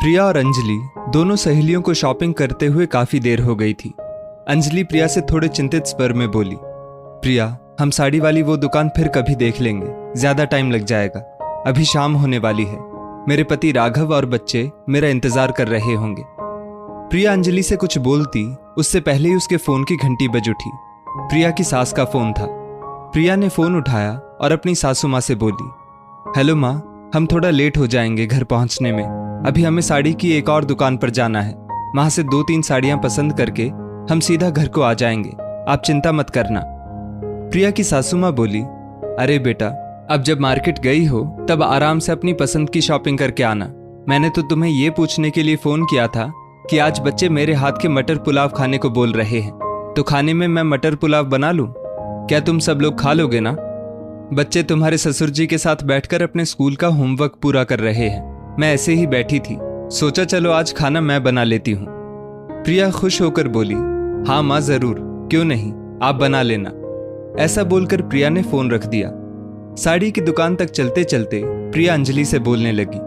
प्रिया और अंजलि दोनों सहेलियों को शॉपिंग करते हुए काफी देर हो गई थी। अंजलि प्रिया से थोड़े चिंतित स्वर में बोली, प्रिया, हम साड़ी वाली वो दुकान फिर कभी देख लेंगे, ज्यादा टाइम लग जाएगा। अभी शाम होने वाली है। मेरे पति राघव और बच्चे मेरा इंतजार कर रहे होंगे। प्रिया अंजलि से कुछ बोलती उससे पहले ही उसके फोन की घंटी बज उठी। प्रिया की सास का फोन था। प्रिया ने फोन उठाया और अपनी सासू माँ से बोली, हेलो माँ, हम थोड़ा लेट हो जाएंगे घर पहुंचने में। अभी हमें साड़ी की एक और दुकान पर जाना है। वहां से 2-3 साड़ियां पसंद करके हम सीधा घर को आ जाएंगे, आप चिंता मत करना। प्रिया की सासू माँ बोली, अरे बेटा, अब जब मार्केट गई हो तब आराम से अपनी पसंद की शॉपिंग करके आना। मैंने तो तुम्हें ये पूछने के लिए फोन किया था कि आज बच्चे मेरे हाथ के मटर पुलाव खाने को बोल रहे हैं, तो खाने में मैं मटर पुलाव बना लूं? क्या तुम सब लोग खा लोगे ना? बच्चे तुम्हारे ससुर जी के साथ बैठकर अपने स्कूल का होमवर्क पूरा कर रहे हैं। मैं ऐसे ही बैठी थी, सोचा चलो आज खाना मैं बना लेती हूँ। प्रिया खुश होकर बोली, हाँ माँ जरूर, क्यों नहीं, आप बना लेना। ऐसा बोलकर प्रिया ने फोन रख दिया। साड़ी की दुकान तक चलते चलते प्रिया अंजलि से बोलने लगी,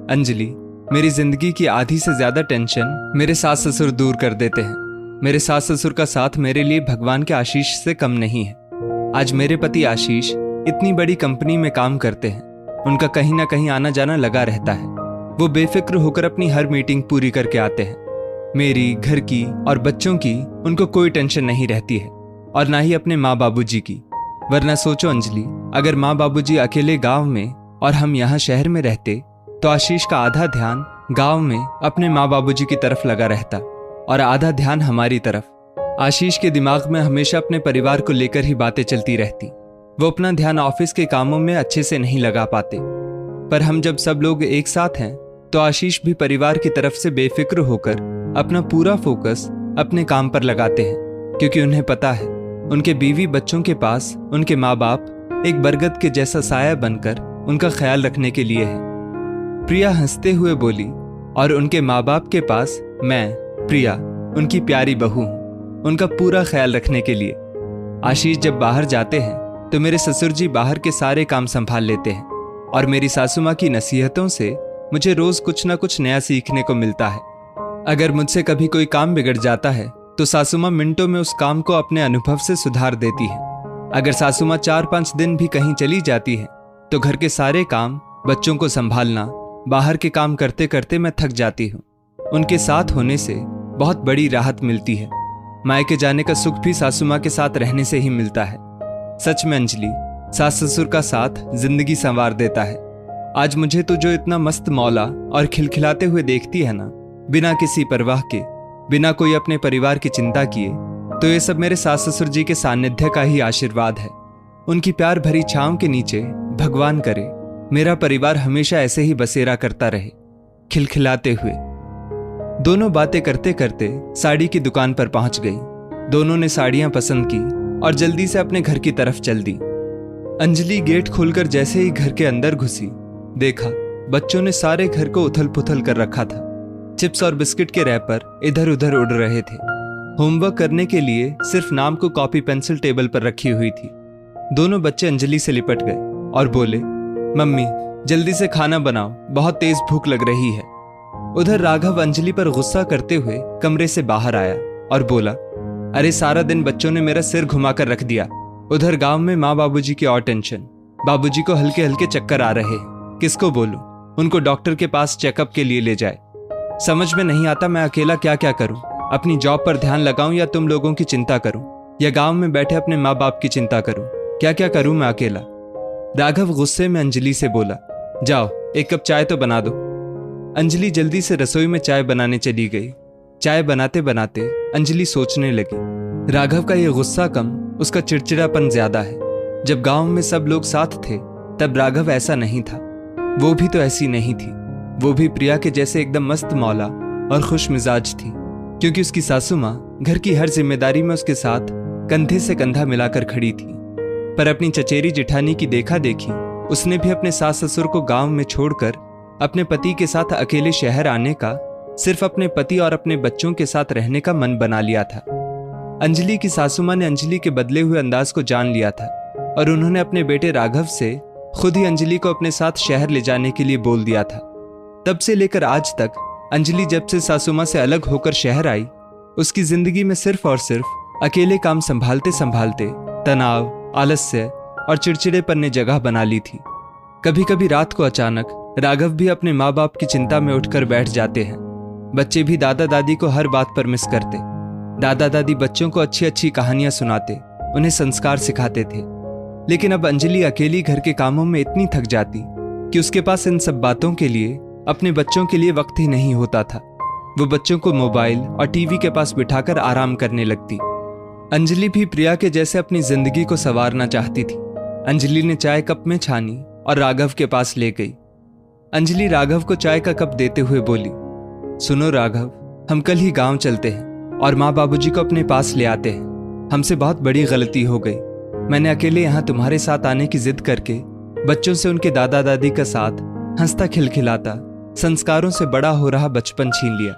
अंजलि, मेरी जिंदगी की आधी से ज्यादा टेंशन मेरे सास ससुर दूर कर देते हैं। मेरे सास ससुर का साथ मेरे लिए भगवान के आशीष से कम नहीं है। आज मेरे पति आशीष इतनी बड़ी कंपनी में काम करते हैं, उनका कहीं ना कहीं आना जाना लगा रहता है। वो बेफिक्र होकर अपनी हर मीटिंग पूरी करके आते हैं। मेरी, घर की और बच्चों की उनको कोई टेंशन नहीं रहती है, और ना ही अपने माँ बाबूजी की। वरना सोचो अंजलि, अगर माँ बाबूजी अकेले गांव में और हम यहाँ शहर में रहते तो आशीष का आधा ध्यान गांव में अपने माँ बाबूजी की तरफ लगा रहता और आधा ध्यान हमारी तरफ। आशीष के दिमाग में हमेशा अपने परिवार को लेकर ही बातें चलती रहती। वो अपना ध्यान ऑफिस के कामों में अच्छे से नहीं लगा पाते। पर हम जब सब लोग एक साथ हैं तो आशीष भी परिवार की तरफ से बेफिक्र होकर अपना पूरा फोकस अपने काम पर लगाते हैं, क्योंकि उन्हें पता है उनके बीवी बच्चों के पास उनके माँ बाप एक बरगद के जैसा साया बनकर उनका ख्याल रखने के लिए है। प्रिया हंसते हुए बोली, और उनके माँ बाप के पास मैं, प्रिया, उनकी प्यारी बहू हूँ, उनका पूरा ख्याल रखने के लिए। आशीष जब बाहर जाते हैं तो मेरे ससुर जी बाहर के सारे काम संभाल लेते हैं, और मेरी सासू माँ की नसीहतों से मुझे रोज कुछ ना कुछ नया सीखने को मिलता है। अगर मुझसे कभी कोई काम बिगड़ जाता है तो सासू माँ मिनटों में उस काम को अपने अनुभव से सुधार देती है। अगर सासू माँ 4-5 दिन भी कहीं चली जाती है तो घर के सारे काम, बच्चों को संभालना, बाहर के काम करते करते मैं थक जाती हूँ। उनके साथ होने से बहुत बड़ी राहत मिलती है। मायके जाने का सुख भी सासू माँ के साथ रहने से ही मिलता है। सच में अंजलि, सास ससुर का साथ जिंदगी संवार देता है। आज मुझे तो जो इतना मस्त मौला और खिलखिलाते हुए देखती है ना, बिना किसी परवाह के, बिना कोई अपने परिवार की चिंता किए, तो ये सब मेरे सास ससुर जी के सानिध्य का ही आशीर्वाद है। उनकी प्यार भरी छांव के नीचे भगवान करे मेरा परिवार हमेशा ऐसे ही बसेरा करता रहे, खिलखिलाते हुए। दोनों बातें करते करते साड़ी की दुकान पर पहुंच गई। दोनों ने साड़ियां पसंद की और जल्दी से अपने घर की तरफ चल दी। अंजलि गेट खोलकर जैसे ही घर के अंदर घुसी, देखा बच्चों ने सारे घर को उथल पुथल कर रखा था। चिप्स और बिस्किट के रैपर इधर उधर उड़ रहे थे। होमवर्क करने के लिए सिर्फ नाम को कॉपी पेंसिल टेबल पर रखी हुई थी। दोनों बच्चे अंजलि से लिपट गए और बोले, मम्मी जल्दी से खाना बनाओ, बहुत तेज भूख लग रही है। उधर राघव अंजलि पर गुस्सा करते हुए कमरे से बाहर आया और बोला, अरे सारा दिन बच्चों ने मेरा सिर घुमाकर रख दिया। उधर गांव में माँ बाबूजी की और टेंशन। बाबूजी को हल्के हल्के चक्कर आ रहे हैं, किसको बोलूं, उनको डॉक्टर के पास चेकअप के लिए ले जाए। समझ में नहीं आता मैं अकेला क्या क्या करूं, अपनी जॉब पर ध्यान लगाऊं या तुम लोगों की चिंता करूं, या गांव में बैठे अपने माँ बाप की चिंता करूं, क्या क्या करूं मैं अकेला। राघव गुस्से में अंजलि से बोला, जाओ एक कप चाय तो बना दो। अंजलि जल्दी से रसोई में चाय बनाने चली गई। चाय बनाते बनाते अंजलि सोचने लगी, राघव का ये गुस्सा कम, उसका चिड़चिड़ापन ज्यादा है। जब गांव में सब लोग साथ थे तब राघव ऐसा नहीं था, वो भी तो ऐसी नहीं थी। वो भी प्रिया के जैसे एकदम मस्त मौला और खुश मिजाज थी, क्योंकि उसकी सासू माँ घर की हर जिम्मेदारी में उसके साथ कंधे से कंधा मिलाकर खड़ी थी। पर अपनी चचेरी जिठानी की देखा देखी उसने भी अपने सास ससुर को गांव में छोड़कर अपने पति के साथ अकेले शहर आने का, सिर्फ अपने पति और अपने बच्चों के साथ रहने का मन बना लिया था। अंजलि की सासू माँ ने अंजलि के बदले हुए अंदाज को जान लिया था और उन्होंने अपने बेटे राघव से खुद ही अंजलि को अपने साथ शहर ले जाने के लिए बोल दिया था। तब से लेकर आज तक अंजलि जब से सासू माँ से अलग होकर शहर आई, उसकी जिंदगी में सिर्फ और सिर्फ अकेले काम संभालते संभालते तनाव, आलस्य और चिड़चिड़ेपन ने जगह बना ली थी। कभी कभी रात को अचानक राघव भी अपने माँ बाप की चिंता में उठकर बैठ जाते हैं। बच्चे भी दादा दादी को हर बात पर मिस करते। दादा दादी बच्चों को अच्छी अच्छी कहानियां सुनाते, उन्हें संस्कार सिखाते थे। लेकिन अब अंजलि अकेली घर के कामों में इतनी थक जाती कि उसके पास इन सब बातों के लिए, अपने बच्चों के लिए वक्त ही नहीं होता था। वो बच्चों को मोबाइल और टीवी के पास बिठाकर आराम करने लगती। अंजलि भी प्रिया के जैसे अपनी जिंदगी को संवारना चाहती थी। अंजलि ने चाय कप में छानी और राघव के पास ले गई। अंजलि राघव को चाय का कप देते हुए बोली, सुनो राघव, हम कल ही गांव चलते हैं और माँ बाबूजी को अपने पास ले आते हैं। हमसे बहुत बड़ी गलती हो गई। मैंने अकेले यहाँ तुम्हारे साथ आने की जिद करके बच्चों से उनके दादा दादी का साथ, हंसता खिलखिलाता, संस्कारों से बड़ा हो रहा बचपन छीन लिया।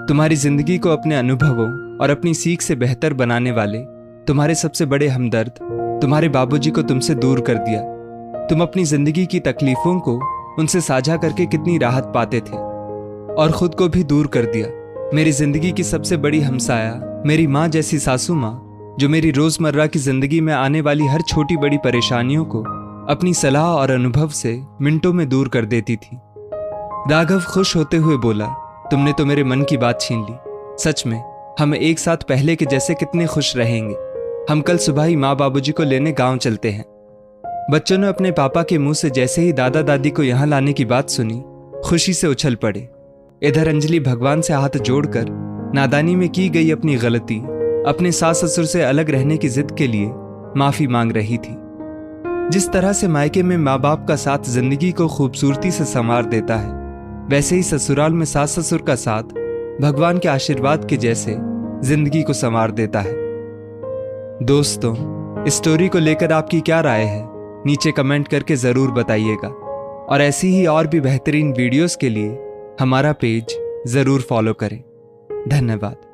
तुम्हारी जिंदगी को अपने अनुभवों और अपनी सीख से बेहतर बनाने वाले तुम्हारे सबसे बड़े हमदर्द, तुम्हारे बाबूजी को तुमसे दूर कर दिया। तुम अपनी जिंदगी की तकलीफों को उनसे साझा करके कितनी राहत पाते थे और खुद को भी दूर कर दिया। मेरी जिंदगी की सबसे बड़ी हमसाया, मेरी माँ जैसी सासू माँ, जो मेरी रोजमर्रा की जिंदगी में आने वाली हर छोटी बड़ी परेशानियों को अपनी सलाह और अनुभव से मिनटों में दूर कर देती थी। राघव खुश होते हुए बोला, तुमने तो मेरे मन की बात छीन ली। सच में हम एक साथ पहले के जैसे कितने खुश रहेंगे। हम कल सुबह ही माँ बाबूजी को लेने गांव चलते हैं। बच्चों ने अपने पापा के मुंह से जैसे ही दादा दादी को यहाँ लाने की बात सुनी, खुशी से उछल पड़े। इधर अंजलि भगवान से हाथ जोड़कर नादानी में की गई अपनी गलती, अपने सास ससुर से अलग रहने की जिद के लिए माफी मांग रही थी। जिस तरह से मायके में माँ बाप का साथ जिंदगी को खूबसूरती से संवार देता है, वैसे ही ससुराल में सास ससुर का साथ भगवान के आशीर्वाद के जैसे जिंदगी को संवार देता है। दोस्तों, इस स्टोरी को लेकर आपकी क्या राय है, नीचे कमेंट करके जरूर बताइएगा। और ऐसी ही और भी बेहतरीन वीडियोस के लिए हमारा पेज जरूर फॉलो करें। धन्यवाद।